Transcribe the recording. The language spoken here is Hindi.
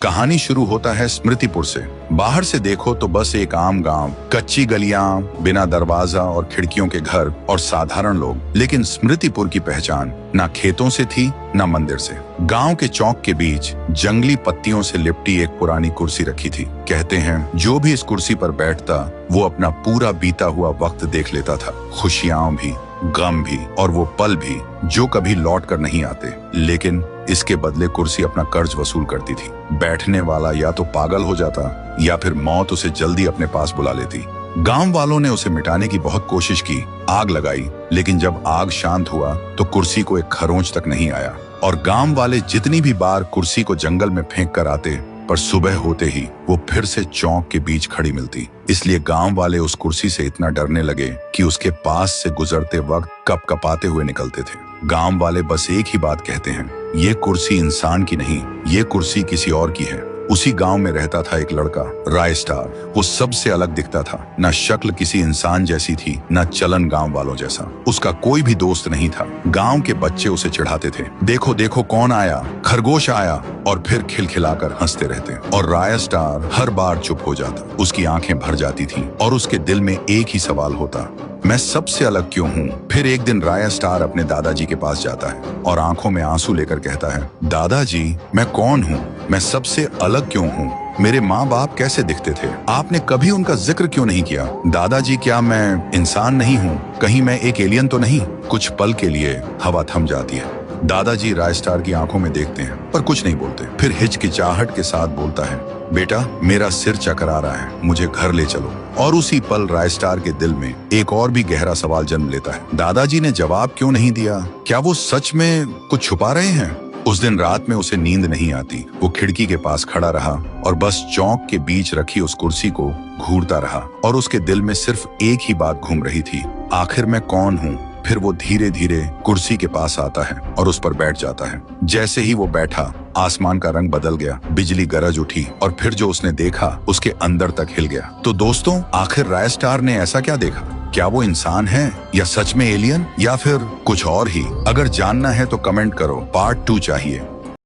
कहानी शुरू होता है स्मृतिपुर से। बाहर से देखो तो बस एक आम गांव, कच्ची गलियां, बिना दरवाजा और खिड़कियों के घर और साधारण लोग। लेकिन स्मृतिपुर की पहचान ना खेतों से थी ना मंदिर से। गांव के चौक के बीच जंगली पत्तियों से लिपटी एक पुरानी कुर्सी रखी थी। कहते हैं जो भी इस कुर्सी पर बैठता वो अपना पूरा बीता हुआ वक्त देख लेता था, खुशियां भी, गम भी और वो पल भी जो कभी लौट कर नहीं आते। लेकिन इसके बदले कुर्सी अपना कर्ज वसूल करती थी। बैठने वाला या तो पागल हो जाता या फिर मौत उसे जल्दी अपने पास बुला लेती। गांव वालों ने उसे मिटाने की बहुत कोशिश की, आग लगाई, लेकिन जब आग शांत हुआ तो कुर्सी को एक खरोंच तक नहीं आया। और गांव वाले जितनी भी बार कुर्सी को जंगल में फेंक कर आते, पर सुबह होते ही वो फिर से चौक के बीच खड़ी मिलती। इसलिए गांव वाले उस कुर्सी से इतना डरने लगे कि उसके पास से गुजरते वक्त कपकपाते हुए निकलते थे। गांव वाले बस एक ही बात कहते हैं, ये कुर्सी इंसान की नहीं, ये कुर्सी किसी और की है। उसी गांव में रहता था एक लड़का, राय स्टार। वो सबसे अलग दिखता था, ना शक्ल किसी इंसान जैसी थी, ना चलन गांव वालों जैसा। उसका कोई भी दोस्त नहीं था। गांव के बच्चे उसे चिढ़ाते थे, देखो देखो कौन आया, खरगोश आया, और फिर खिलखिलाकर हंसते रहते। और राय स्टार हर बार चुप हो जाता। उसकी आंखें भर जाती थी और उसके दिल में एक ही सवाल होता, मैं सबसे अलग क्यों हूँ। फिर एक दिन राय स्टार अपने दादाजी के पास जाता है और आंखों में आंसू लेकर कहता है, दादाजी मैं कौन हूँ, मैं सबसे अलग क्यों हूँ, मेरे माँ बाप कैसे दिखते थे, आपने कभी उनका जिक्र क्यों नहीं किया। दादाजी क्या मैं इंसान नहीं हूँ, कहीं मैं एक एलियन तो नहीं। कुछ पल के लिए हवा थम जाती है। दादाजी राय स्टार की आंखों में देखते हैं पर कुछ नहीं बोलते। फिर हिचकिचाहट के साथ बोलता है, बेटा मेरा सिर चकरा रहा है, मुझे घर ले चलो। और उसी पल राय स्टार के दिल में एक और भी गहरा सवाल जन्म लेता है, दादाजी ने जवाब क्यों नहीं दिया, क्या वो सच में कुछ छुपा रहे हैं। उस दिन रात में उसे नींद नहीं आती। वो खिड़की के पास खड़ा रहा और बस चौक के बीच रखी उस कुर्सी को घूरता रहा। और उसके दिल में सिर्फ एक ही बात घूम रही थी, आखिर मैं कौन हूँ। फिर वो धीरे धीरे कुर्सी के पास आता है और उस पर बैठ जाता है। जैसे ही वो बैठा, आसमान का रंग बदल गया, बिजली गरज उठी और फिर जो उसने देखा उसके अंदर तक हिल गया। तो दोस्तों, आखिर राय स्टार ने ऐसा क्या देखा? क्या वो इंसान है या सच में एलियन या फिर कुछ और ही? अगर जानना है तो कमेंट करो, पार्ट 2 चाहिए।